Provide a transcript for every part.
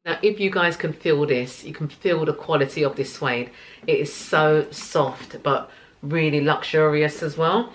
Now, if you guys can feel this, you can feel the quality of this suede. It is so soft, but really luxurious as well.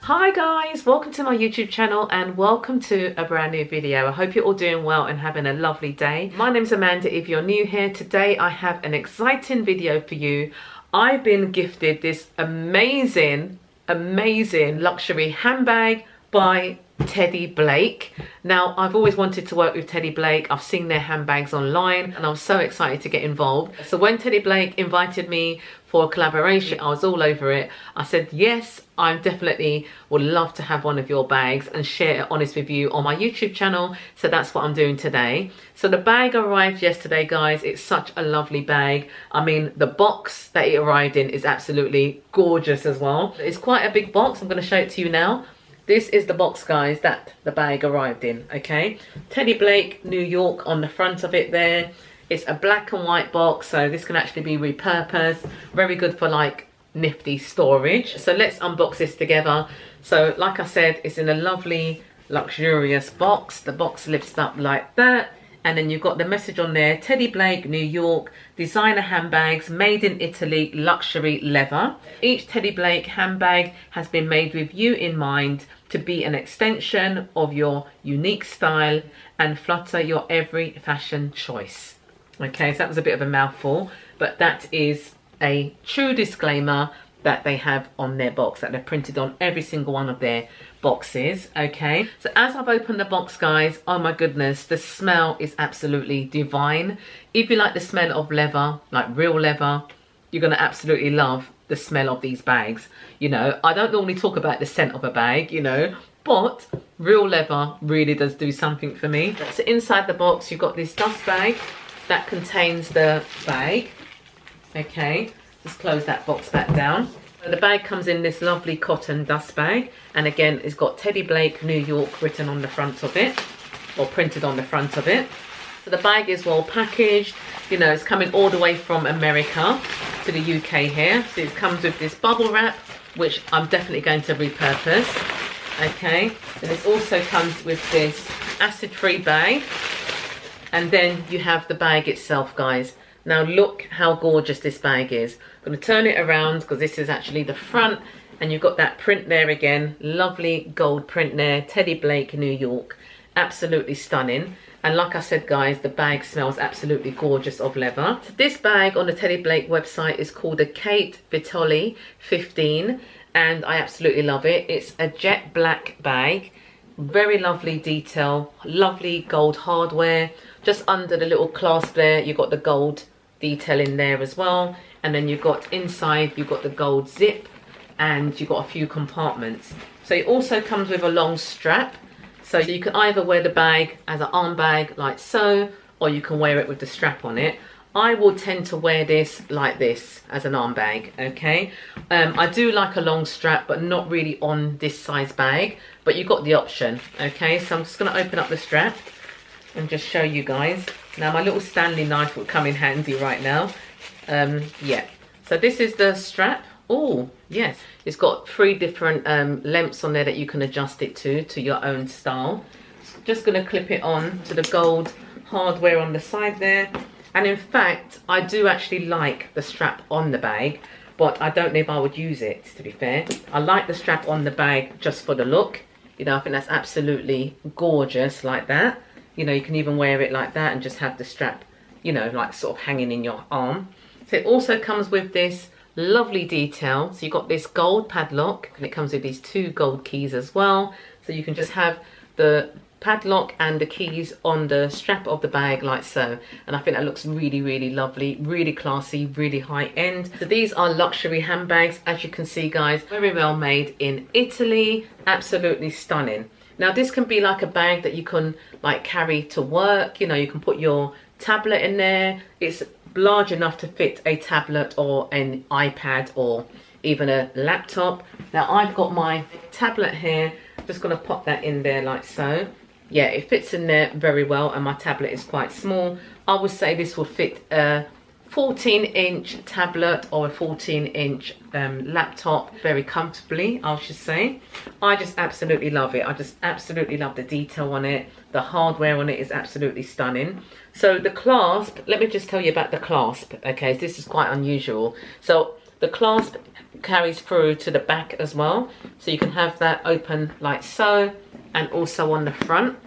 Hi guys, welcome to my YouTube channel and welcome to a brand new video. I hope you're all doing well and having a lovely day. My name's Amanda. If you're new here, today I have an exciting video for you. I've been gifted this amazing luxury handbag by Teddy Blake. Now, I've always wanted to work with Teddy Blake. I've seen their handbags online and I was so excited to get involved. So when Teddy Blake invited me for a collaboration, I was all over it. I said, yes, I definitely would love to have one of your bags and share it honest with you on my YouTube channel. So that's what I'm doing today. So the bag arrived yesterday, guys. It's such a lovely bag. I mean, the box that it arrived in is absolutely gorgeous as well. It's quite a big box. I'm going to show it to you now. This is the box, guys, that the bag arrived in, okay? Teddy Blake, New York on the front of it there. It's a black and white box, so this can actually be repurposed. Very good for like nifty storage. So let's unbox this together. So like I said, it's in a lovely, luxurious box. The box lifts up like that. And then you've got the message on there, Teddy Blake, New York, designer handbags, made in Italy, luxury leather. Each Teddy Blake handbag has been made with you in mind to be an extension of your unique style and flutter your every fashion choice. Okay, so that was a bit of a mouthful, but that is a true disclaimer that they have on their box, that they're printed on every single one of their boxes. Okay, so as I've opened the box, guys, oh my goodness, the smell is absolutely divine. If you like the smell of leather, like real leather, you're gonna absolutely love the smell of these bags. You know, I don't normally talk about the scent of a bag, you know, but real leather really does do something for me. So inside the box, you've got this dust bag that contains the bag. Okay, just close that box back down. So the bag comes in this lovely cotton dust bag, and again it's got Teddy Blake, New York written on the front of it, or printed on the front of it. So the bag is well packaged. You know, it's coming all the way from America to the UK here. So it comes with this bubble wrap, which I'm definitely going to repurpose. Okay, and it also comes with this acid-free bag. And then you have the bag itself, guys. Now look how gorgeous this bag is. I'm going to turn it around because this is actually the front, and you've got that print there again. Lovely gold print there. Teddy Blake, New York. Absolutely stunning. And like I said, guys, the bag smells absolutely gorgeous of leather. So this bag on the Teddy Blake website is called a Kate VITELLO 15, and I absolutely love it. It's a jet black bag. Very lovely detail. Lovely gold hardware. Just under the little clasp there, you've got the gold detail in there as well. And then you've got inside, you've got the gold zip, and you've got a few compartments. So it also comes with a long strap. So you can either wear the bag as an arm bag like so, or you can wear it with the strap on it. I will tend to wear this like this as an arm bag, okay? I do like a long strap, but not really on this size bag, but you've got the option, okay? So I'm just gonna open up the strap and just show you guys. Now my little Stanley knife will come in handy right now. Yeah, so this is the strap. Oh, yes. It's got 3 different lengths on there that you can adjust it to your own style. Just gonna clip it on to the gold hardware on the side there. And in fact, I do actually like the strap on the bag, but I don't know if I would use it, to be fair. I like the strap on the bag just for the look. You know, I think that's absolutely gorgeous like that. You know, you can even wear it like that and just have the strap, you know, like sort of hanging in your arm. So it also comes with this lovely detail. So you've got this gold padlock, and it comes with these 2 gold keys as well. So you can just have the padlock and the keys on the strap of the bag like so, and I think that looks really lovely, really classy, really high end. So these are luxury handbags, as you can see, guys, very well made in Italy. Absolutely stunning. Now this can be like a bag that you can like carry to work. You know, you can put your tablet in there. It's large enough to fit a tablet or an iPad or even a laptop. Now I've got my tablet here, just gonna pop that in there like so. Yeah, it fits in there very well, and my tablet is quite small. I would say this will fit a 14-inch tablet or a 14-inch laptop very comfortably, I should say. I just absolutely love it. I just absolutely love the detail on it. The hardware on it is absolutely stunning. So the clasp, let me just tell you about the clasp, okay? This is quite unusual. So the clasp carries through to the back as well. So you can have that open like so, and also on the front.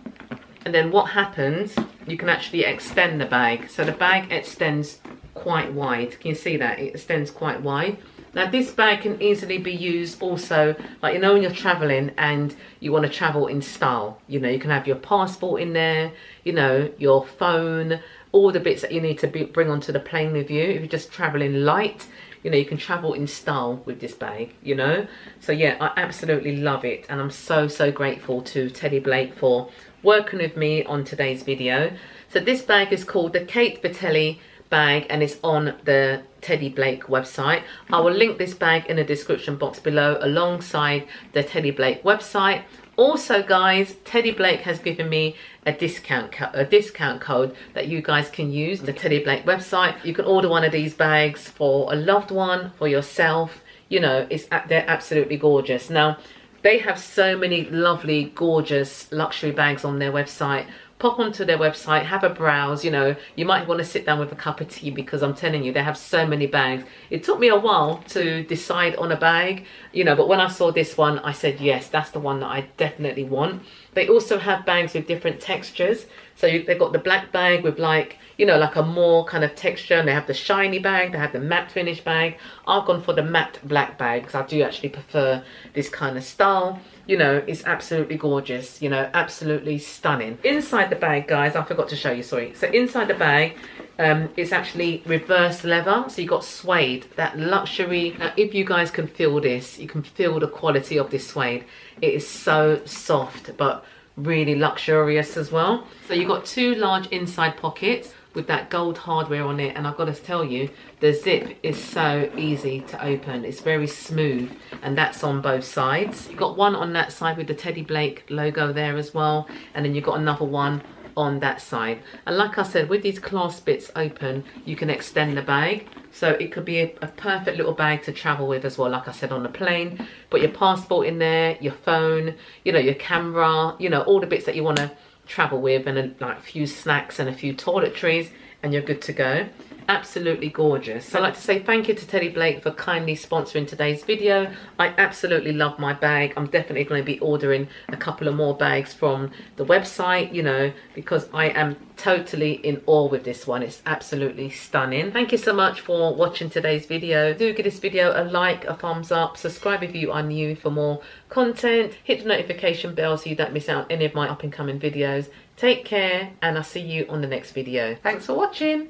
And then what happens, you can actually extend the bag. So the bag extends quite wide. Can you see that? It extends quite wide. Now this bag can easily be used also, like, you know, when you're traveling and you want to travel in style, you know, you can have your passport in there, you know, your phone, all the bits that you need to bring onto the plane with you. If you're just traveling light, you know, you can travel in style with this bag, you know. So yeah, I absolutely love it, and I'm so grateful to Teddy Blake for working with me on today's video. So this bag is called the Kate Vitelli bag, and it's on the Teddy Blake website. I will link this bag in the description box below alongside the Teddy Blake website. Also guys, Teddy Blake has given me a discount code that you guys can use on the Teddy Blake website. You can order one of these bags for a loved one, for yourself. You know, they're absolutely gorgeous. Now, they have so many lovely, gorgeous luxury bags on their website. Pop onto their website, have a browse. You know, you might want to sit down with a cup of tea, because I'm telling you, they have so many bags. It took me a while to decide on a bag, you know, but when I saw this one, I said, yes, that's the one that I definitely want. They also have bags with different textures. So they've got the black bag with, like, you know, like a more kind of texture, and they have the shiny bag, they have the matte finish bag. I've gone for the matte black bag because I do actually prefer this kind of style. You know, it's absolutely gorgeous, you know, absolutely stunning. Inside the bag, guys, I forgot to show you, sorry. So inside the bag, it's actually reverse leather. So you've got suede, that luxury. Now, if you guys can feel this, you can feel the quality of this suede. It is so soft, but really luxurious as well. So you've got two large inside pockets with that gold hardware on it, and I've got to tell you, the zip is so easy to open. It's very smooth, and that's on both sides. You've got one on that side with the Teddy Blake logo there as well, and then you've got another one on that side. And like I said, with these clasp bits open, you can extend the bag, so it could be a perfect little bag to travel with as well. Like I said, on the plane, put your passport in there, your phone, you know, your camera, you know, all the bits that you want to travel with, and like a few snacks and a few toiletries, and you're good to go. Absolutely gorgeous. So I'd like to say thank you to Teddy Blake for kindly sponsoring today's video. I absolutely love my bag. I'm definitely going to be ordering a couple of more bags from the website, you know, because I am totally in awe with this one. It's absolutely stunning. Thank you so much for watching today's video. Do give this video a like, a thumbs up, subscribe if you are new for more content, hit the notification bell so you don't miss out on any of my up and coming videos. Take care, and I'll see you on the next video. Thanks for watching.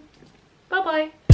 Bye bye.